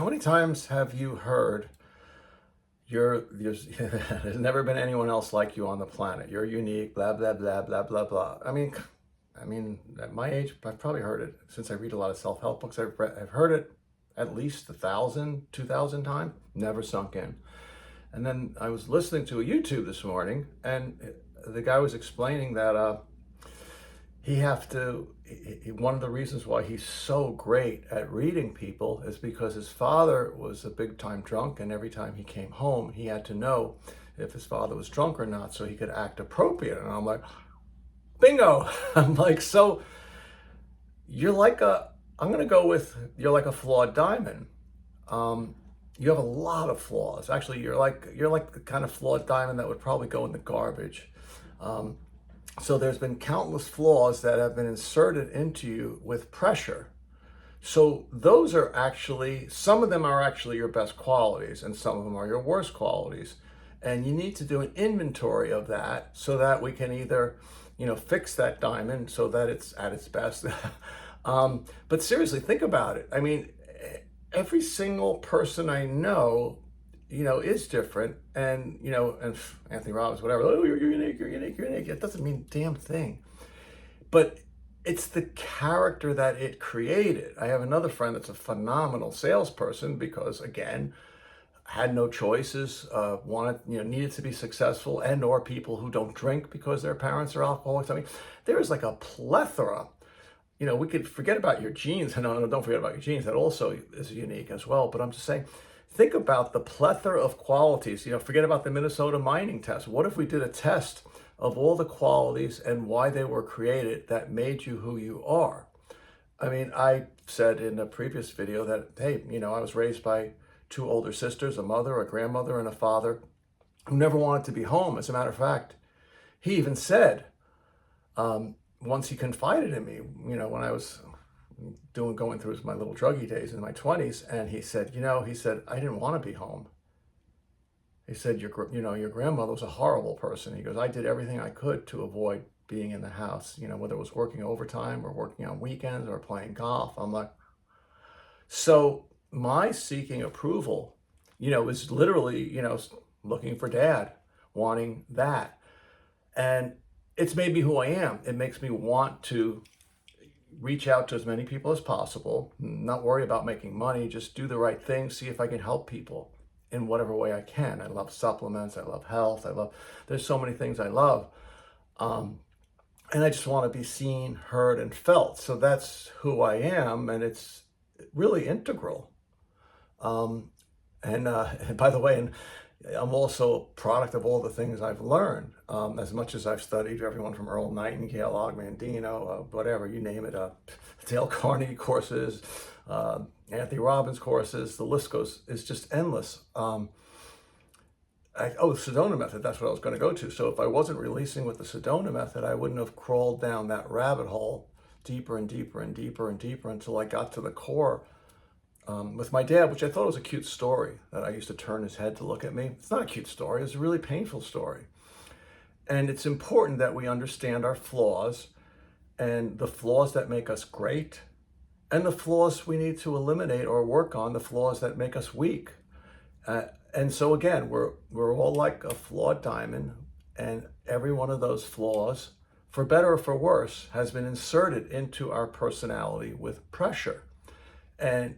How many times have you heard there's never been anyone else like you on the planet. You're unique, blah, blah, blah, blah, blah, blah. I mean, at my age, I've probably heard it since I read a lot of self-help books. I've heard it at least 1,000, 2,000 times, never sunk in. And then I was listening to a YouTube this morning, and the guy was explaining that one of the reasons why he's so great at reading people is because his father was a big time drunk, and every time he came home, he had to know if his father was drunk or not so he could act appropriate. And I'm like, bingo. I'm like, so you're like you're like a flawed diamond. You have a lot of flaws. Actually, you're like the kind of flawed diamond that would probably go in the garbage. So there's been countless flaws that have been inserted into you with pressure. So those are actually, some of them are actually your best qualities, and some of them are your worst qualities. And you need to do an inventory of that so that we can either, fix that diamond so that it's at its best. But seriously, think about it. I mean, every single person I know, is different. And, and Anthony Robbins, whatever, oh, you're unique, you're unique, you're unique. It doesn't mean a damn thing. But it's the character that it created. I have another friend that's a phenomenal salesperson because, again, had no choices, needed to be successful, and or people who don't drink because their parents are alcoholics. I mean, there is like a plethora. We could forget about your genes. No, don't forget about your genes. That also is unique as well. But I'm just saying, think about the plethora of qualities. Forget about the Minnesota mining test. What if we did a test of all the qualities and why they were created that made you who you are? I mean, I said in a previous video that, hey, I was raised by 2 older sisters, a mother, a grandmother, and a father who never wanted to be home. As a matter of fact, he even said, once he confided in me, when I was going through my little druggy days in my 20s, and he said, I didn't want to be home. He said, your grandmother was a horrible person. He goes, I did everything I could to avoid being in the house, whether it was working overtime or working on weekends or playing golf. I'm like, so my seeking approval, is literally, looking for dad, wanting that. And it's made me who I am. It makes me want to reach out to as many people as possible, not worry about making money, just do the right thing, see if I can help people in whatever way I can. I love supplements, I love health, there's so many things I love. And I just want to be seen, heard, and felt. So that's who I am, and it's really integral. And by the way, and I'm also a product of all the things I've learned. As much as I've studied everyone from Earl Nightingale, Og Mandino, whatever, you name it, Dale Carnegie courses, Anthony Robbins courses, the list is just endless. The Sedona method, that's what I was going to go to. So if I wasn't releasing with the Sedona method, I wouldn't have crawled down that rabbit hole deeper and deeper and deeper and deeper until I got to the core. With my dad, which I thought was a cute story, that I used to turn his head to look at me. It's not a cute story, it's a really painful story. And it's important that we understand our flaws, and the flaws that make us great, and the flaws we need to eliminate or work on, the flaws that make us weak. And so again, we're all like a flawed diamond, and every one of those flaws, for better or for worse, has been inserted into our personality with pressure. And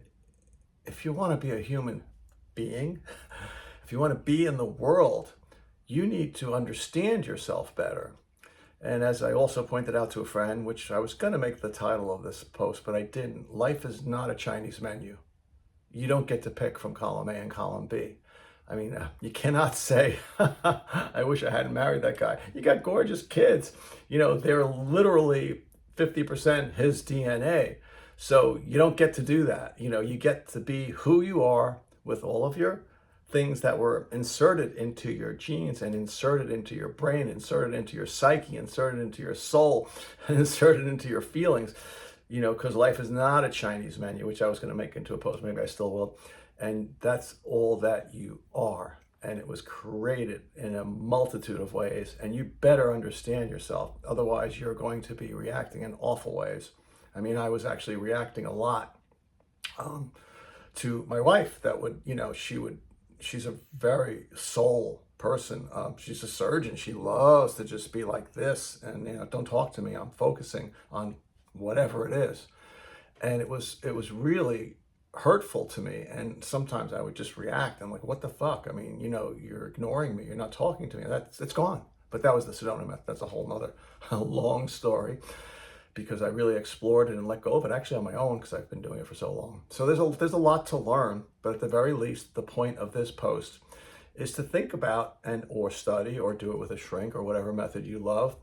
if you want to be a human being, if you want to be in the world, you need to understand yourself better. And as I also pointed out to a friend, which I was going to make the title of this post, but I didn't, life is not a Chinese menu. You don't get to pick from column A and column B. I mean, you cannot say, I wish I hadn't married that guy. You got gorgeous kids. They're literally 50% his DNA. So you don't get to do that. You get to be who you are with all of your things that were inserted into your genes and inserted into your brain, inserted into your psyche, inserted into your soul, and inserted into your feelings, because life is not a Chinese menu, which I was going to make into a post. Maybe I still will. And that's all that you are. And it was created in a multitude of ways. And you better understand yourself. Otherwise, you're going to be reacting in awful ways. I mean, I was actually reacting a lot to my wife that would, she's a very soul person. She's a surgeon. She loves to just be like this and, don't talk to me. I'm focusing on whatever it is. And it was really hurtful to me. And sometimes I would just react. I'm like, what the fuck? I mean, you're ignoring me. You're not talking to me. It's gone. But that was the Sedona method. That's a whole nother long story, because I really explored it and let go of it actually on my own, because I've been doing it for so long. So there's a lot to learn, but at the very least, the point of this post is to think about or study or do it with a shrink or whatever method you love.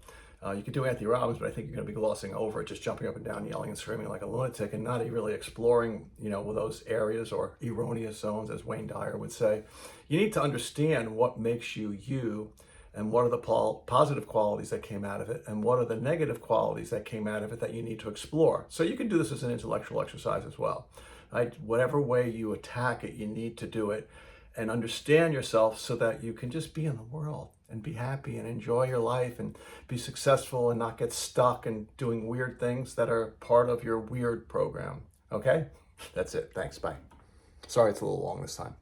You could do Anthony Robbins, but I think you're going to be glossing over it, just jumping up and down, yelling and screaming like a lunatic, and not really exploring, with those areas or erroneous zones, as Wayne Dyer would say. You need to understand what makes you you, and what are the positive qualities that came out of it, and what are the negative qualities that came out of it that you need to explore. So you can do this as an intellectual exercise as well. Right? Whatever way you attack it, you need to do it and understand yourself so that you can just be in the world and be happy and enjoy your life and be successful and not get stuck and doing weird things that are part of your weird program. Okay? That's it. Thanks. Bye. Sorry it's a little long this time.